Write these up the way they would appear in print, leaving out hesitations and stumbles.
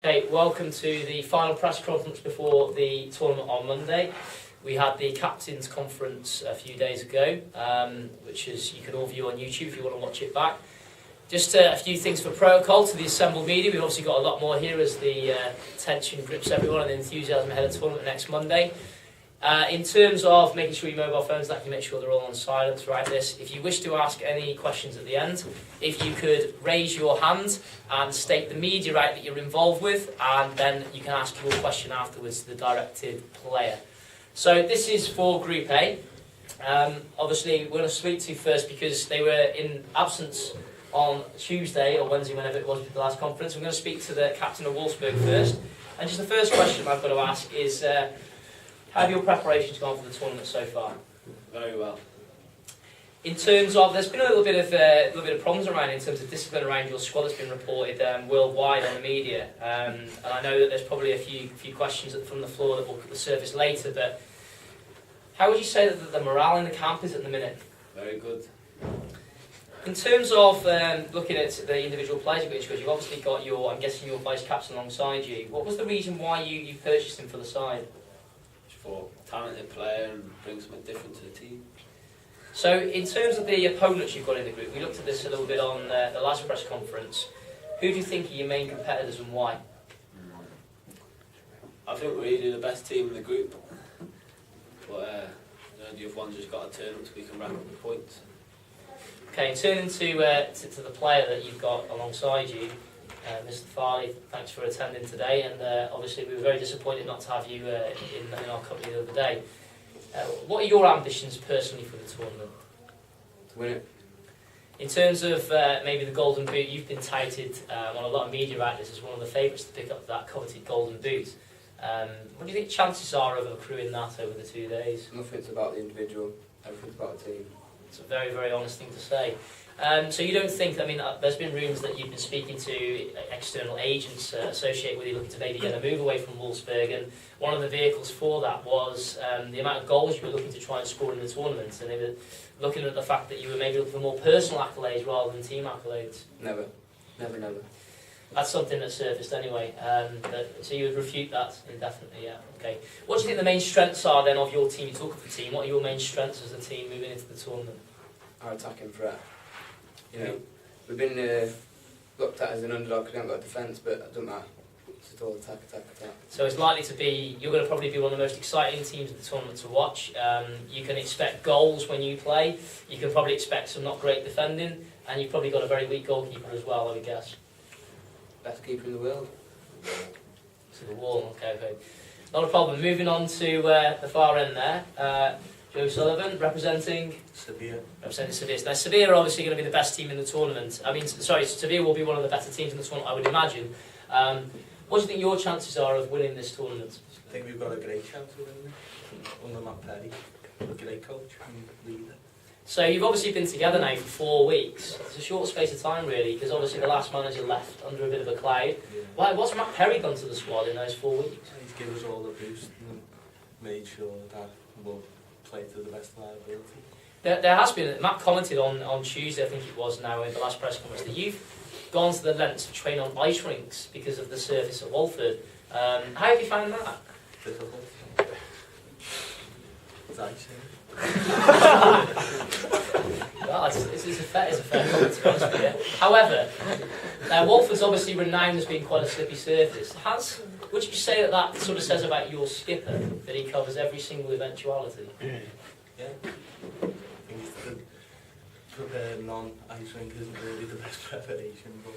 Okay, welcome to the final press conference before the tournament on Monday. We had the captain's conference a few days ago, which is you can all view on YouTube if you want to watch it back. Just a few things for protocol to the assembled media. We've obviously got a lot more here as the tension grips everyone and the enthusiasm ahead of the tournament next Monday. In terms of making sure your mobile phones, that you make sure they're all on silent throughout this. If you wish to ask any questions at the end, if you could raise your hand and state the media out that you're involved with, and then you can ask your question afterwards to the directed player. So this is for Group A. Obviously, we're going to speak to first because they were in absence on Tuesday or Wednesday, whenever it was with the last conference. We're going to speak to the captain of Wolfsburg first. And just the first question I've got to ask is, how have your preparations gone for the tournament so far? Very well. In terms of, there's been a little bit of problems around in terms of discipline around your squad that's been reported worldwide on the media, and I know that there's probably a few questions from the floor that will surface later. But how would you say that the morale in the camp is at the minute? Very good. In terms of looking at the individual players you've obviously got I'm guessing your vice captain alongside you. What was the reason why you purchased him for the side? For a talented player and bring something different to the team. So in terms of the opponents you've got in the group, we looked at this a little bit on the last press conference. Who do you think are your main competitors and why? I think we're really the best team in the group, but the other ones just got to turn up so we can rack up the points. Okay, and turning to the player that you've got alongside you, Mr. Farley, thanks for attending today, and obviously we were very disappointed not to have you in our company the other day. What are your ambitions personally for the tournament? To win it. In terms of maybe the Golden Boot, you've been touted on a lot of media outlets as one of the favourites to pick up that coveted Golden Boot. What do you think chances are of accruing that over the 2 days? Nothing's about the individual, everything's about the team. It's a very, very honest thing to say. So you don't think, there's been rumours that you've been speaking to external agents associated with you looking to maybe get a move away from Wolfsburg, and one of the vehicles for that was the amount of goals you were looking to try and score in the tournament, and they were looking at the fact that you were maybe looking for more personal accolades rather than team accolades. Never. That's something that surfaced anyway, so you would refute that indefinitely, yeah. Okay. What do you think the main strengths are then of your team? You talk of the team, what are your main strengths as a team moving into the tournament? Our attacking threat. You know, we've been looked at as an underdog because we haven't got a defence, but it doesn't matter. It's just all attack. So it's likely to be, you're going to probably be one of the most exciting teams of the tournament to watch. You can expect goals when you play. You can probably expect some not great defending, and you've probably got a very weak goalkeeper as well, I would guess. Best keeper in the world. To the wall, okay. Not a problem. Moving on to the far end there. Joe Sullivan, representing Sevilla. Now, Sevilla are obviously going to be the best team in the tournament. Sevilla will be one of the better teams in the tournament, I would imagine. What do you think your chances are of winning this tournament? I think we've got a great chance of winning it under Matt Perry, a great coach and leader. So you've obviously been together now for 4 weeks. It's a short space of time, really, because obviously the last manager left under a bit of a cloud. Yeah. What's Matt Perry done to the squad in those 4 weeks? He's given us all a boost and made sure that we'll play to the best of our ability. There has been, Matt commented on Tuesday, I think it was now, in the last press conference, that you've gone to the lengths to train on ice rinks because of the surface at Walford. How have you found that? Difficult. It's ice, Well, it's a fair comment, to be honest with you. However, Walford's obviously renowned as being quite a slippy surface. Would you say that sort of says about your skipper, that he covers every single eventuality? Yeah. I think the non-ice rink isn't really the best preparation, but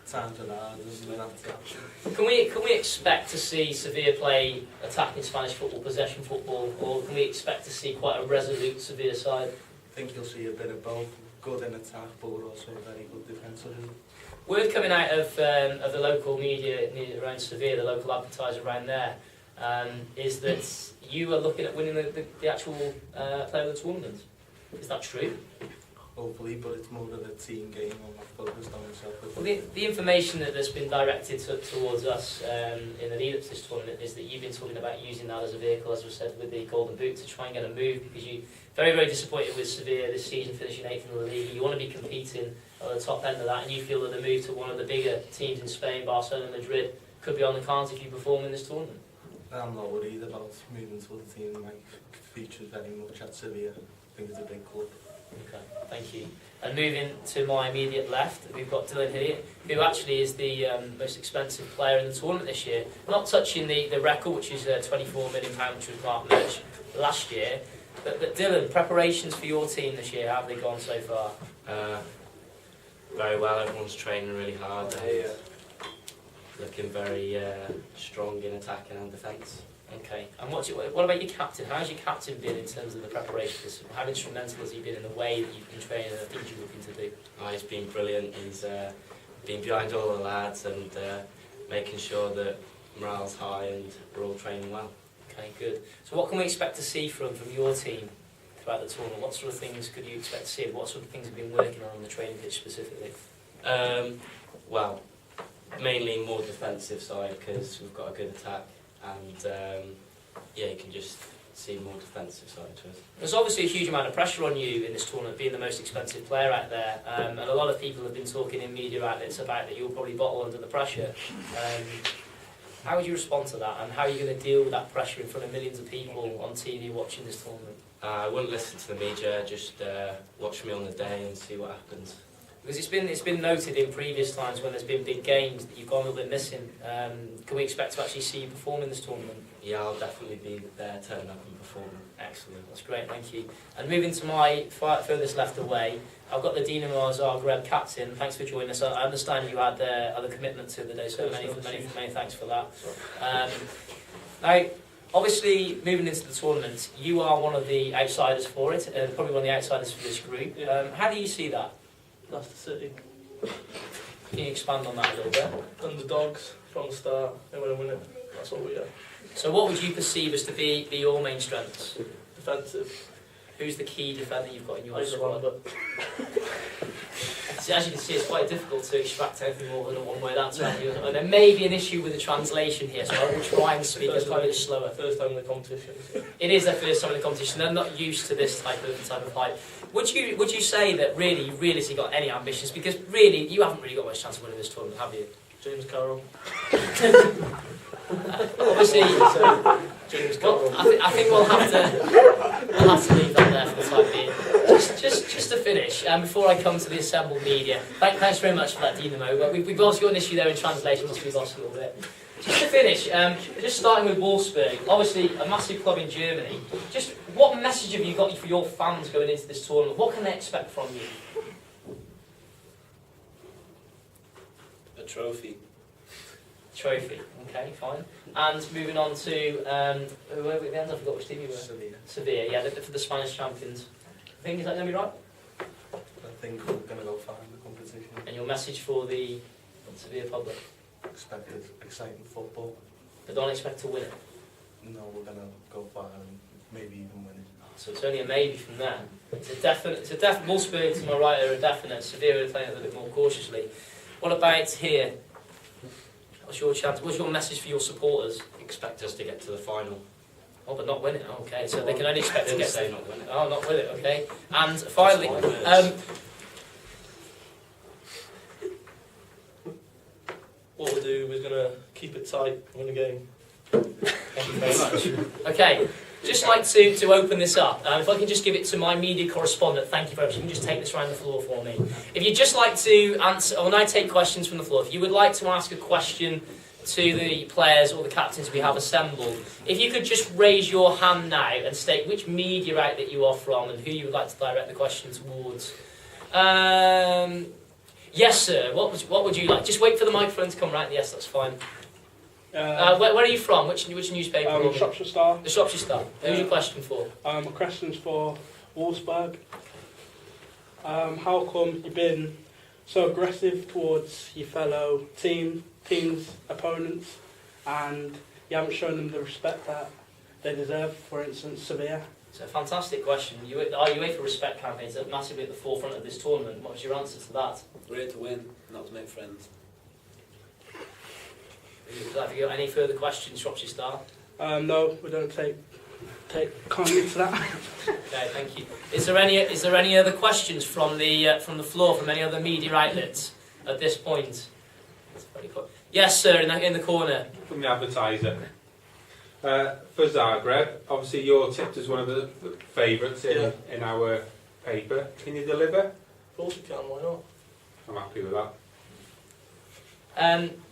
times are hard and that's it. Can we expect to see Sevilla play attacking Spanish football, possession football, or can we expect to see quite a resolute Sevilla side? I think you'll see a bit of both, good in attack but also very good defensively. Word coming out of the local media around Sevilla, the local advertiser around there, is that you are looking at winning the actual player of the tournament. Is that true? hopefully, but it's more of a team game. I'm not focused on myself. Well, the information that's been directed towards us in the lead up to this tournament is that you've been talking about using that as a vehicle, as we said, with the Golden Boot to try and get a move, because you're very, very disappointed with Sevilla this season, finishing 8th in the league. You want to be competing at the top end of that, and you feel that the move to one of the bigger teams in Spain, Barcelona, Madrid, could be on the cards if you perform in this tournament. I'm not worried about moving to the team. My features very much at Sevilla. I think it's a big club. Okay, thank you. And moving to my immediate left, we've got Dylan here, who actually is the most expensive player in the tournament this year. Not touching the record, which is £24 million, which was Mark Merch last year. But Dylan, preparations for your team this year, how have they gone so far? Very well, everyone's training really hard. Looking very strong in attacking and defence. Okay, and what about your captain? How's your captain been in terms of the preparations? How instrumental has he been in the way that you've been training and the things you're looking to do? He's been brilliant. He's been behind all the lads and making sure that morale's high and we're all training well. Okay, good. So what can we expect to see from your team throughout the tournament? What sort of things could you expect to see? What sort of things have you been working on the training pitch specifically? Well, mainly more defensive side because we've got a good attack. And yeah, you can just see more defensive side to us. There's obviously a huge amount of pressure on you in this tournament, being the most expensive player out there, and a lot of people have been talking in media outlets about that you'll probably bottle under the pressure. How would you respond to that, and how are you going to deal with that pressure in front of millions of people on TV watching this tournament? I wouldn't listen to the media, just watch me on the day and see what happens. Because it's been noted in previous times when there's been big games that you've gone a little bit missing. Can we expect to actually see you perform in this tournament? Yeah, I'll definitely be there, turning up and performing. Excellent, that's great, thank you. And moving to my furthest left away, I've got the Dinamo Zagreb captain. Thanks for joining us. I understand you had other commitments the other day, so many thanks for that. Now, obviously, moving into the tournament, you are one of the outsiders for it, probably one of the outsiders for this group. How do you see that? Leicester City. Can you expand on that a little bit? Underdogs from the start, they want to win it. That's all we are. So what would you perceive as to be your main strengths? Defensive. Who's the key defender you've got in your Either squad? one, but See, as you can see, it's quite difficult to extract anything more than a one-word answer. And there may be an issue with the translation here, so I will try and speak a little bit slower. first time in the competition. So. It is their first time in the competition. They're not used to this type of hype. Would you say that really you realistically got any ambitions? Because really you haven't really got much chance of winning this tournament, have you? James Carroll. Obviously, James Carroll. I think we'll have to leave that there for the time being. Just to finish, before I come to the assembled media, thanks very much for that, Dinamo. We've also got an issue there in translation, must be lost a little bit. Just to finish, just starting with Wolfsburg, obviously a massive club in Germany. Just what message have you got for your fans going into this tournament? What can they expect from you? A trophy. Trophy, okay, fine. And moving on to, who were we at the end? I forgot which team you were. Sevilla, yeah, for the Spanish champions. I think, is that going to be right? I think we're going to go far in the competition. And your message for the Sevilla public? Expect exciting football. But don't expect to win it. No, we're going to go far and maybe even win it. So it's only a maybe from there. It's a definite. Wolfsburg, to my right, are a definite. Sevilla are playing a little bit more cautiously. What about here? What's your chance? What's your message for your supporters? Expect us to get to the final. Oh, but not win it. Oh, okay, so they can only expect to get Say not win it. Oh, not win it. Okay. And finally, What we'll do is going to keep it tight, win the game. thank you very much. Okay. Just like to open this up, if I can just give it to my media correspondent, thank you very much. You can just take this around the floor for me. If you'd just like to answer, or when I take questions from the floor, if you would like to ask a question to the players or the captains we have assembled, if you could just raise your hand now and state which media outlet you are from and who you would like to direct the question towards. Yes, sir. What would you like? Just wait for the microphone to come right. Yes, that's fine. Where are you from? Which newspaper? Shropshire Star. The Shropshire Star. Who's your question for? My question's for Wolfsburg. How come you've been so aggressive towards your fellow teams, opponents, and you haven't shown them the respect that they deserve? For instance, Sevilla. It's a fantastic question. Our UEFA Respect campaigns are massively at the forefront of this tournament. What was your answer to that? We're here to win, not to make friends. Have you got any further questions, Shropshire Star? No, we don't take kindly to that. Okay, thank you. Is there any other questions from the floor, from any other media outlets at this point? That's very cool. Yes, sir, in the corner. From the advertiser. For Zagreb, obviously you're tipped as one of the favourites in our paper. Can you deliver? Of course we can, why not? I'm happy with that.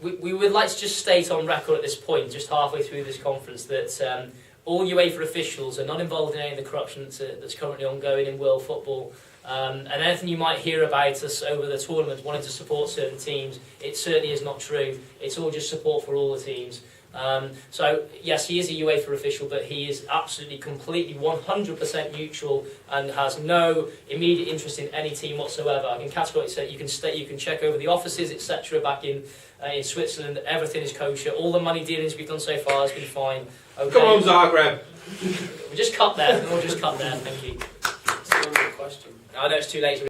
We would like to just state on record at this point, just halfway through this conference, that all UEFA officials are not involved in any of the corruption that's currently ongoing in world football. And anything you might hear about us over the tournament wanting to support certain teams, it certainly is not true. It's all just support for all the teams. So yes, he is a UEFA official, but he is absolutely, completely, 100% neutral and has no immediate interest in any team whatsoever. I can categorically say you can check over the offices, etc. back in Switzerland. Everything is kosher. All the money dealings we've done so far has been fine. Okay. Come on, Zagreb. We'll just cut there. We'll just cut there. Thank you. Still another question. I know it's too late.